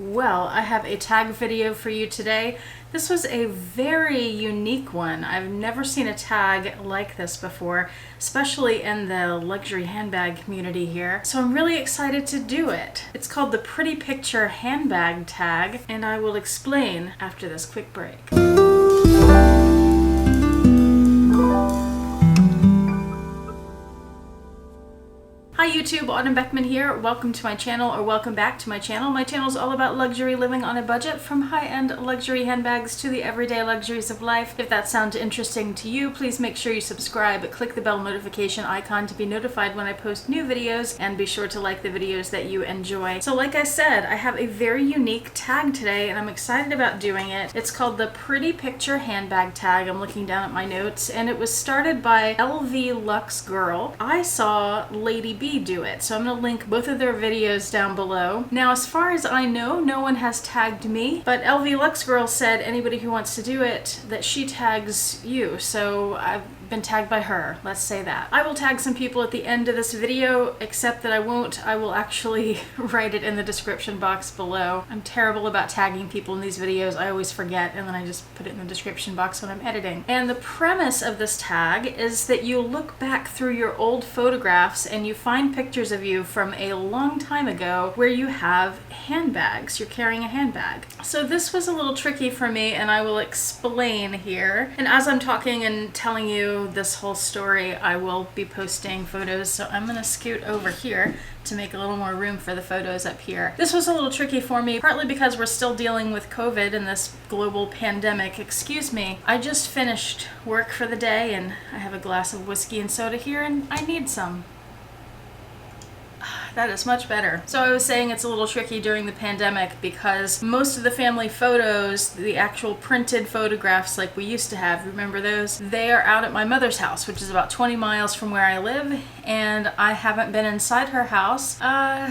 Well, I have a tag video for you today. This was a very unique one. I've never seen a tag like this before, especially in the luxury handbag community here. So I'm really excited to do it. It's called the Pretty Picture Handbag Tag, and I will explain after this quick break. Hi YouTube, Autumn Beckman here. Welcome to my channel, or welcome back to my channel. My channel is all about luxury living on a budget, from high-end luxury handbags to the everyday luxuries of life. If that sounds interesting to you, please make sure you subscribe, click the bell notification icon to be notified when I post new videos, and be sure to like the videos that you enjoy. So like I said, I have a very unique tag today and I'm excited about doing it. It's called the Pretty Picture Handbag Tag. I'm looking down at my notes, and it was started by LV Luxe Girl. I saw Lady B do it, so I'm going to link both of their videos down below. Now, as far as I know, no one has tagged me, but LV Luxe Girl said anybody who wants to do it, that she tags you, so I've been tagged by her, let's say that. I will tag some people at the end of this video, except that I will actually write it in the description box below. I'm terrible about tagging people in these videos. I always forget, and then I just put it in the description box when I'm editing. And the premise of this tag is that you look back through your old photographs and you find pictures of you from a long time ago where you have handbags. You're carrying a handbag. So this was a little tricky for me, and I will explain here. And as I'm talking and telling you this whole story, I will be posting photos, so I'm gonna scoot over here to make a little more room for the photos up here. This was a little tricky for me, partly because we're still dealing with COVID and this global pandemic. Excuse me. I just finished work for the day and I have a glass of whiskey and soda here and I need some. That is much better. So I was saying it's a little tricky during the pandemic because most of the family photos, the actual printed photographs like we used to have, remember those? They are out at my mother's house, which is about 20 miles from where I live, and I haven't been inside her house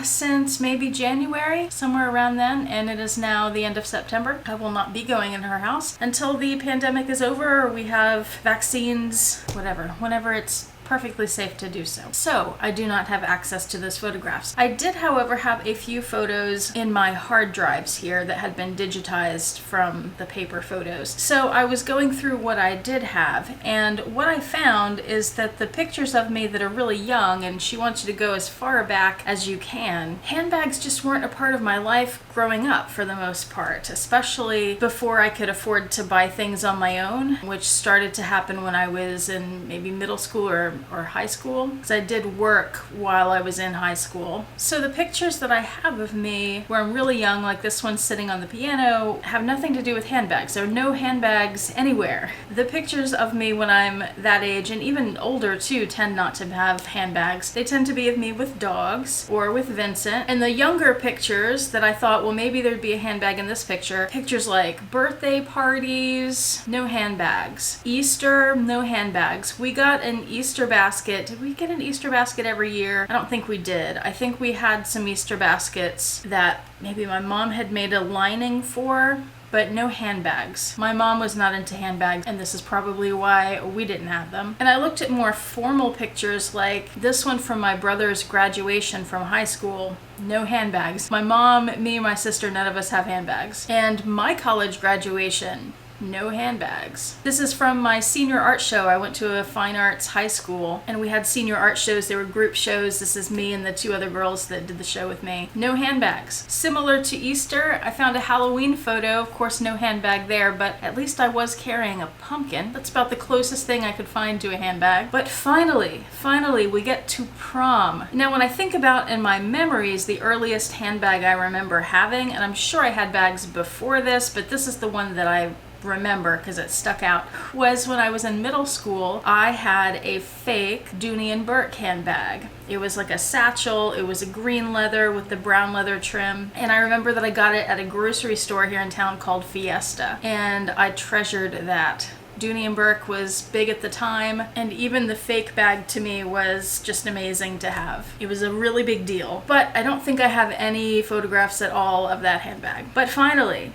since maybe January, somewhere around then, and it is now the end of September. I will not be going in her house until the pandemic is over, or we have vaccines, whatever, whenever it's perfectly safe to do so. So I do not have access to those photographs. I did, however, have a few photos in my hard drives here that had been digitized from the paper photos. So I was going through what I did have, and what I found is that the pictures of me that are really young, and she wants you to go as far back as you can, handbags just weren't a part of my life growing up for the most part, especially before I could afford to buy things on my own, which started to happen when I was in maybe middle school or high school, because I did work while I was in high school. So the pictures that I have of me where I'm really young, like this one sitting on the piano, have nothing to do with handbags. There are no handbags anywhere. The pictures of me when I'm that age, and even older too, tend not to have handbags. They tend to be of me with dogs or with Vincent. And the younger pictures that I thought, well, maybe there'd be a handbag in this picture, pictures like birthday parties, no handbags. Easter, no handbags. We got an Easter basket. Did we get an Easter basket every year? I don't think we did. I think we had some Easter baskets that maybe my mom had made a lining for, but no handbags. My mom was not into handbags, and this is probably why we didn't have them. And I looked at more formal pictures, like this one from my brother's graduation from high school. No handbags. My mom, me, and my sister, none of us have handbags. And my college graduation, no handbags. This is from my senior art show. I went to a fine arts high school and we had senior art shows. They were group shows. This is me and the two other girls that did the show with me. No handbags. Similar to Easter, I found a Halloween photo. Of course, no handbag there, but at least I was carrying a pumpkin. That's about the closest thing I could find to a handbag. But finally, we get to prom. Now, when I think about in my memories, the earliest handbag I remember having, and I'm sure I had bags before this, but this is the one that I remember because it stuck out, was when I was in middle school. I had a fake Dooney & Bourke handbag. It was like a satchel. It was a green leather with the brown leather trim, and I remember that I got it at a grocery store here in town called Fiesta, and I treasured that. Dooney & Bourke was big at the time, and even the fake bag to me was just amazing to have. It was a really big deal. But I don't think I have any photographs at all of that handbag. But finally,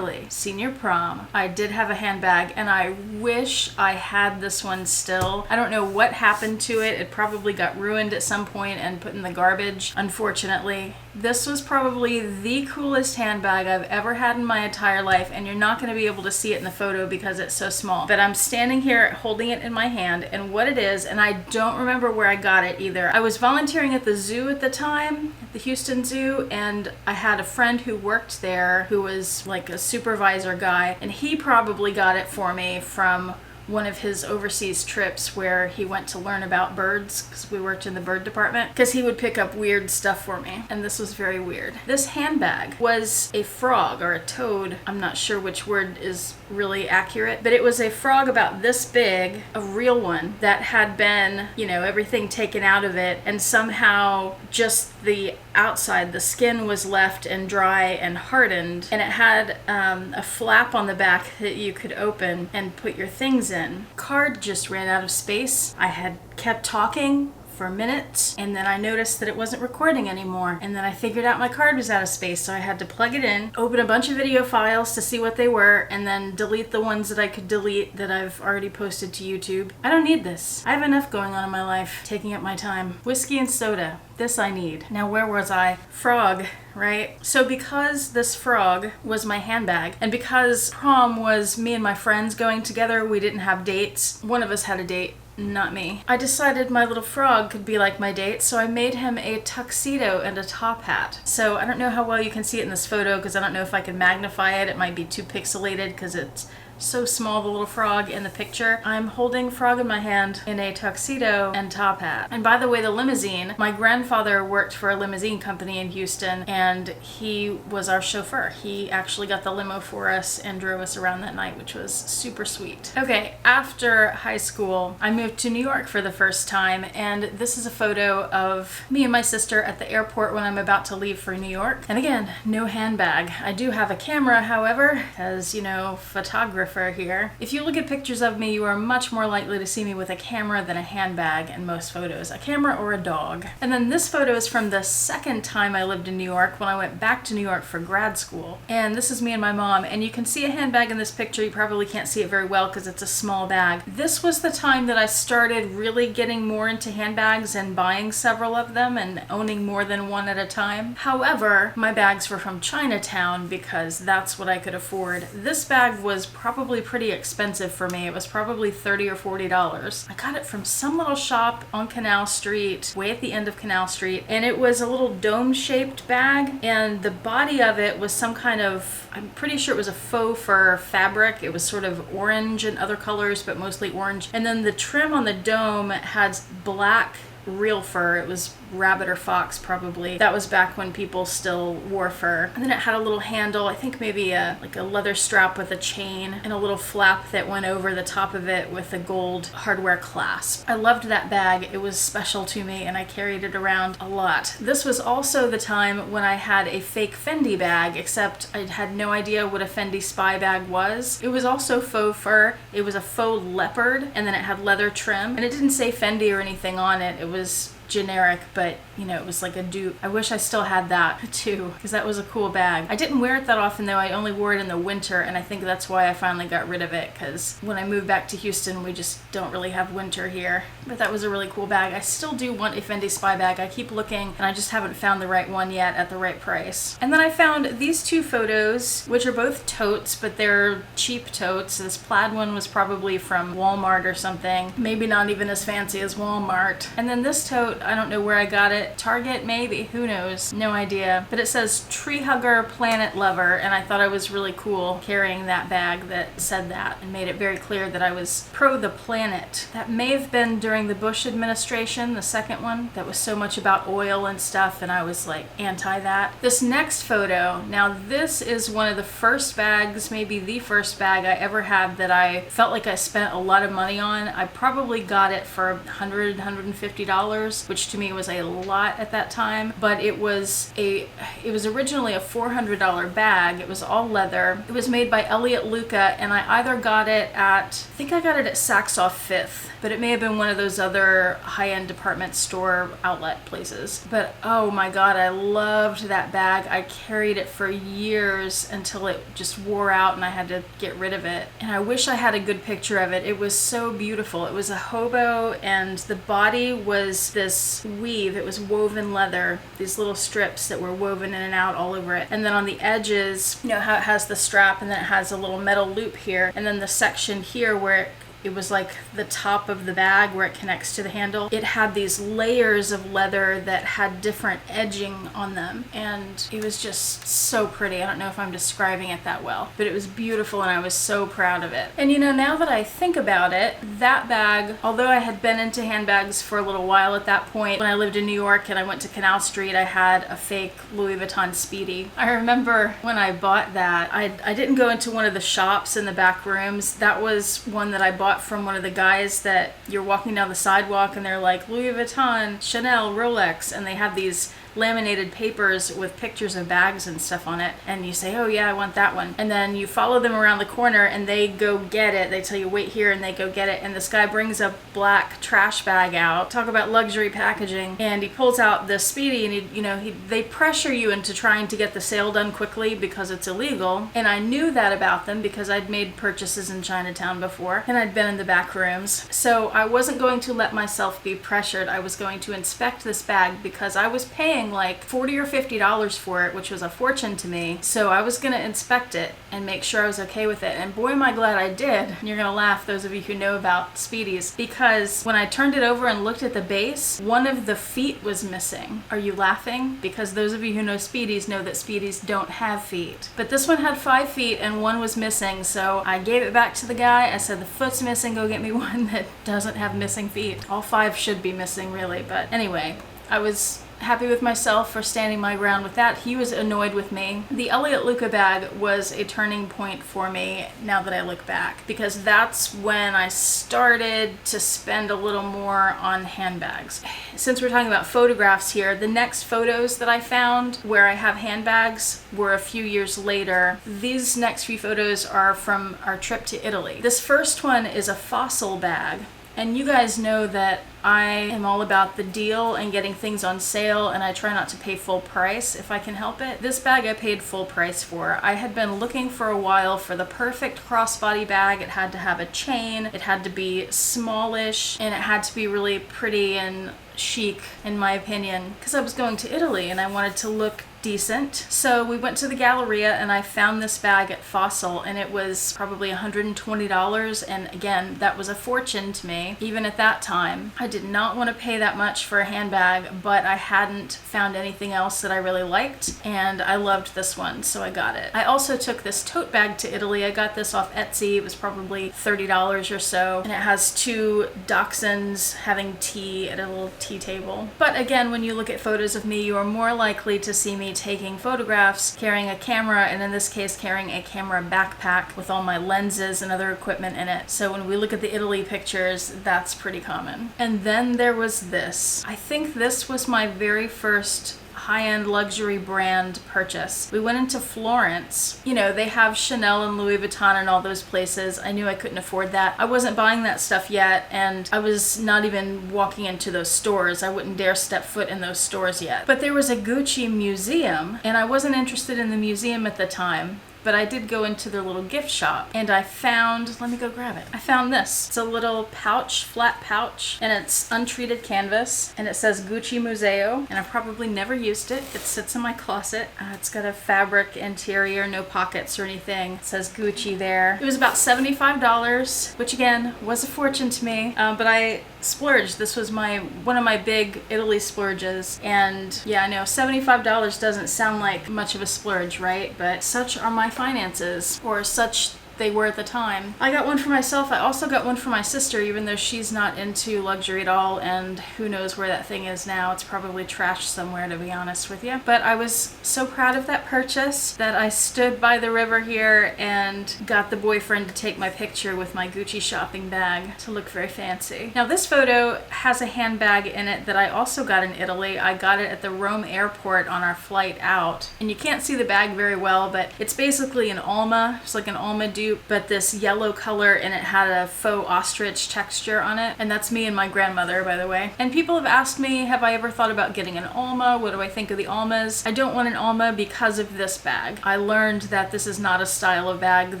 senior prom, I did have a handbag, and I wish I had this one still. I don't know what happened to it. It probably got ruined at some point and put in the garbage, unfortunately. This was probably the coolest handbag I've ever had in my entire life, and you're not going to be able to see it in the photo because it's so small. But I'm standing here holding it in my hand, and what it is, and I don't remember where I got it either. I was volunteering at the zoo at the time, at the Houston Zoo, and I had a friend who worked there who was like a supervisor guy, and he probably got it for me from one of his overseas trips where he went to learn about birds, because we worked in the bird department, because he would pick up weird stuff for me, and this was very weird. This handbag was a frog or a toad, I'm not sure which word is really accurate, but it was a frog about this big, a real one, that had been, you know, everything taken out of it, and somehow just the outside, the skin was left and dry and hardened, and it had a flap on the back that you could open and put your things in. Card just ran out of space. I had kept talking for minutes, and then I noticed that it wasn't recording anymore, and then I figured out my card was out of space, so I had to plug it in, open a bunch of video files to see what they were, and then delete the ones that I could delete that I've already posted to YouTube. I don't need this. I have enough going on in my life, taking up my time. Whiskey and soda. This I need. Now where was I? Frog, right? So because this frog was my handbag, and because prom was me and my friends going together, we didn't have dates. One of us had a date, not me. I decided my little frog could be like my date, so I made him a tuxedo and a top hat. So I don't know how well you can see it in this photo, because I don't know if I can magnify it. It might be too pixelated because it's so small, the little frog in the picture. I'm holding frog in my hand in a tuxedo and top hat. And by the way, the limousine, my grandfather worked for a limousine company in Houston, and he was our chauffeur. He actually got the limo for us and drove us around that night, which was super sweet. Okay, after high school, I moved to New York for the first time, and this is a photo of me and my sister at the airport when I'm about to leave for New York. And again, no handbag. I do have a camera, however, as you know, photographer here. If you look at pictures of me, you are much more likely to see me with a camera than a handbag in most photos. A camera or a dog. And then this photo is from the second time I lived in New York, when I went back to New York for grad school. And this is me and my mom, and you can see a handbag in this picture. You probably can't see it very well because it's a small bag. This was the time that I started really getting more into handbags and buying several of them and owning more than one at a time. However, my bags were from Chinatown because that's what I could afford. This bag was probably pretty expensive for me. It was probably $30 or $40. I got it from some little shop on Canal Street, way at the end of Canal Street, and it was a little dome-shaped bag, and the body of it was some kind of, I'm pretty sure it was a faux fur fabric. It was sort of orange and other colors, but mostly orange. And then the trim on the dome had black real fur. It was rabbit or fox probably. That was back when people still wore fur. And then it had a little handle, I think maybe like a leather strap with a chain, and a little flap that went over the top of it with a gold hardware clasp. I loved that bag. It was special to me, and I carried it around a lot. This was also the time when I had a fake Fendi bag, except I had no idea what a Fendi spy bag was. It was also faux fur. It was a faux leopard, and then it had leather trim, and it didn't say Fendi or anything on it. It was generic, but you know, it was like a dupe. I wish I still had that too, because that was a cool bag. I didn't wear it that often though. I only wore it in the winter, and I think that's why I finally got rid of it, because when I moved back to Houston, we just don't really have winter here. But that was a really cool bag. I still do want a Fendi spy bag. I keep looking, and I just haven't found the right one yet at the right price. And then I found these two photos, which are both totes, but they're cheap totes. This plaid one was probably from Walmart or something, maybe not even as fancy as Walmart. And then this tote, I don't know where I got it. Target, maybe, who knows, no idea. But it says Tree Hugger Planet Lover, and I thought I was really cool carrying that bag that said that and made it very clear that I was pro the planet. That may have been during the Bush administration, the second one, that was so much about oil and stuff, and I was like anti that. This next photo, now this is one of the first bags, maybe the first bag I ever had that I felt like I spent a lot of money on. I probably got it for $100, $150, which to me was a lot at that time, but it was originally a $400 bag. It was all leather. It was made by Elliot Luca, and I either got it at, I think I got it at Saks Off Fifth, but it may have been one of those other high-end department store outlet places. But oh my god, I loved that bag. I carried it for years until it just wore out and I had to get rid of it. And I wish I had a good picture of it. It was so beautiful. It was a hobo, and the body was this this weave. It was woven leather, these little strips that were woven in and out all over it. And then on the edges, you know how it has the strap and then it has a little metal loop here, and then the section here where it was like the top of the bag where it connects to the handle. It had these layers of leather that had different edging on them, and it was just so pretty. I don't know if I'm describing it that well, but it was beautiful and I was so proud of it. And you know, now that I think about it, that bag, although I had been into handbags for a little while at that point, when I lived in New York and I went to Canal Street, I had a fake Louis Vuitton Speedy. I remember when I bought that, I didn't go into one of the shops in the back rooms. That was one that I bought from one of the guys that you're walking down the sidewalk and they're like Louis Vuitton, Chanel, Rolex, and they have these laminated papers with pictures of bags and stuff on it, and you say, oh yeah, I want that one, and then you follow them around the corner and they go get it. They tell you wait here and they go get it, and this guy brings a black trash bag out. Talk about luxury packaging. And he pulls out the Speedy, and they pressure you into trying to get the sale done quickly because it's illegal. And I knew that about them because I'd made purchases in Chinatown before and I'd been in the back rooms. So I wasn't going to let myself be pressured. I was going to inspect this bag because I was paying like $40 or $50 for it, which was a fortune to me. So I was gonna inspect it and make sure I was okay with it. And boy, am I glad I did. And you're gonna laugh, those of you who know about Speedies, because when I turned it over and looked at the base, one of the feet was missing. Are you laughing? Because those of you who know Speedies know that Speedies don't have feet. But this one had 5 feet and one was missing. So I gave it back to the guy. I said, the foot's missing, go get me one that doesn't have missing feet. All 5 should be missing really, but anyway, I was happy with myself for standing my ground with that. He was annoyed with me. The Elliot Luca bag was a turning point for me now that I look back, because that's when I started to spend a little more on handbags. Since we're talking about photographs here, the next photos that I found where I have handbags were a few years later. These next few photos are from our trip to Italy. This first one is a Fossil bag. And you guys know that I am all about the deal and getting things on sale, and I try not to pay full price if I can help it. This bag I paid full price for. I had been looking for a while for the perfect crossbody bag. It had to have a chain, it had to be smallish, and it had to be really pretty and chic, in my opinion, because I was going to Italy and I wanted to look decent. So we went to the Galleria and I found this bag at Fossil, and it was probably $120, and again, that was a fortune to me even at that time. I did not want to pay that much for a handbag, but I hadn't found anything else that I really liked, and I loved this one, so I got it. I also took this tote bag to Italy. I got this off Etsy. It was probably $30 or so, and it has 2 dachshunds having tea at a little tea table. But again, when you look at photos of me, you are more likely to see me taking photographs, carrying a camera, and in this case carrying a camera backpack with all my lenses and other equipment in it. So when we look at the Italy pictures, that's pretty common. And then there was this. I think this was my very first high-end luxury brand purchase. We went into Florence. You know, they have Chanel and Louis Vuitton and all those places. I knew I couldn't afford that. I wasn't buying that stuff yet, and I was not even walking into those stores. I wouldn't dare step foot in those stores yet. But there was a Gucci museum, and I wasn't interested in the museum at the time. But I did go into their little gift shop, and I found, let me go grab it. I found this. It's a little pouch, flat pouch, and it's untreated canvas, and it says Gucci Museo, and I've probably never used it. It sits in my closet. It's got a fabric interior, no pockets or anything. It says Gucci there. It was about $75, which again, was a fortune to me, but I splurged. This was one of my big Italy splurges, and yeah, I know $75 doesn't sound like much of a splurge, right? But such are my finances, or such they were at the time. I got one for myself. I also got one for my sister, even though she's not into luxury at all, and who knows where that thing is now. It's probably trashed somewhere, to be honest with you. But I was so proud of that purchase that I stood by the river here and got the boyfriend to take my picture with my Gucci shopping bag to look very fancy. Now this photo has a handbag in it that I also got in Italy. I got it at the Rome airport on our flight out, and you can't see the bag very well, but it's basically an Alma. It's like an Alma dupe, but this yellow color, and it had a faux ostrich texture on it, and that's me and my grandmother, by the way. And people have asked me, have I ever thought about getting an Alma? What do I think of the Almas? I don't want an Alma because of this bag. I learned that this is not a style of bag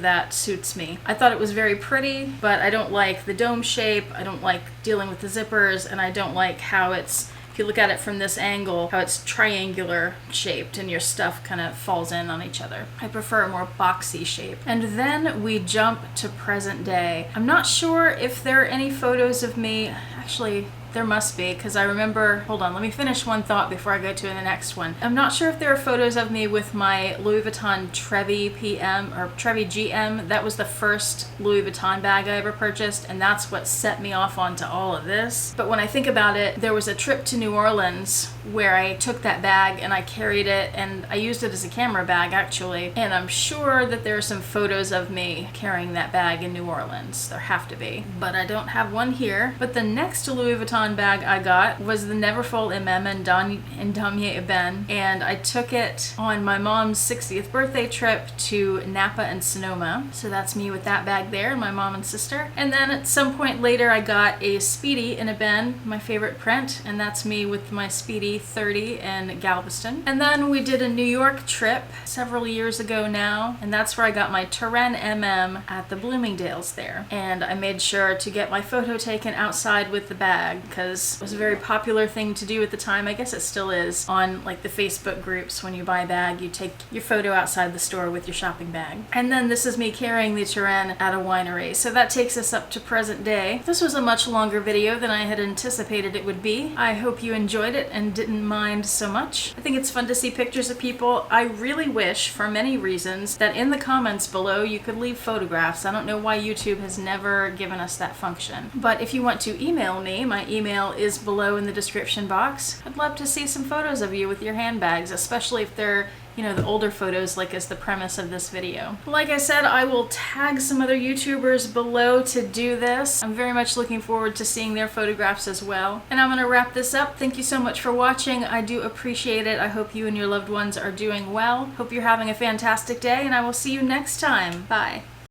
that suits me. I thought it was very pretty, but I don't like the dome shape, I don't like dealing with the zippers, and I don't like how it's if you look at it from this angle, how it's triangular shaped and your stuff kind of falls in on each other. I prefer a more boxy shape. And then we jump to present day. I'm not sure if there are any photos of me, actually, there must be, because I remember, hold on, let me finish one thought before I go to the next one. I'm not sure if there are photos of me with my Louis Vuitton Trevi PM or Trevi GM. That was the first Louis Vuitton bag I ever purchased, and that's what set me off onto all of this. But when I think about it, there was a trip to New Orleans where I took that bag and I carried it, and I used it as a camera bag actually, and I'm sure that there are some photos of me carrying that bag in New Orleans. There have to be, but I don't have one here. But the next Louis Vuitton bag I got was the Neverfull MM and Damier Ebene, and I took it on my mom's 60th birthday trip to Napa and Sonoma. So that's me with that bag there, my mom and sister. And then at some point later I got a Speedy in Ebene, my favorite print, and that's me with my Speedy 30 in Galveston. And then we did a New York trip several years ago now, and that's where I got my Turenne MM at the Bloomingdale's there. And I made sure to get my photo taken outside with the bag, because it was a very popular thing to do at the time. I guess it still is on like the Facebook groups. When you buy a bag, you take your photo outside the store with your shopping bag. And then this is me carrying the Turenne at a winery. So that takes us up to present day. This was a much longer video than I had anticipated it would be. I hope you enjoyed it and didn't mind so much. I think it's fun to see pictures of people. I really wish, for many reasons, that in the comments below you could leave photographs. I don't know why YouTube has never given us that function. But if you want to email me, my email is below in the description box. I'd love to see some photos of you with your handbags, especially if they're, you know, the older photos like is the premise of this video. Like I said, I will tag some other YouTubers below to do this. I'm very much looking forward to seeing their photographs as well. And I'm gonna wrap this up. Thank you so much for watching. I do appreciate it. I hope you and your loved ones are doing well. Hope you're having a fantastic day, and I will see you next time. Bye.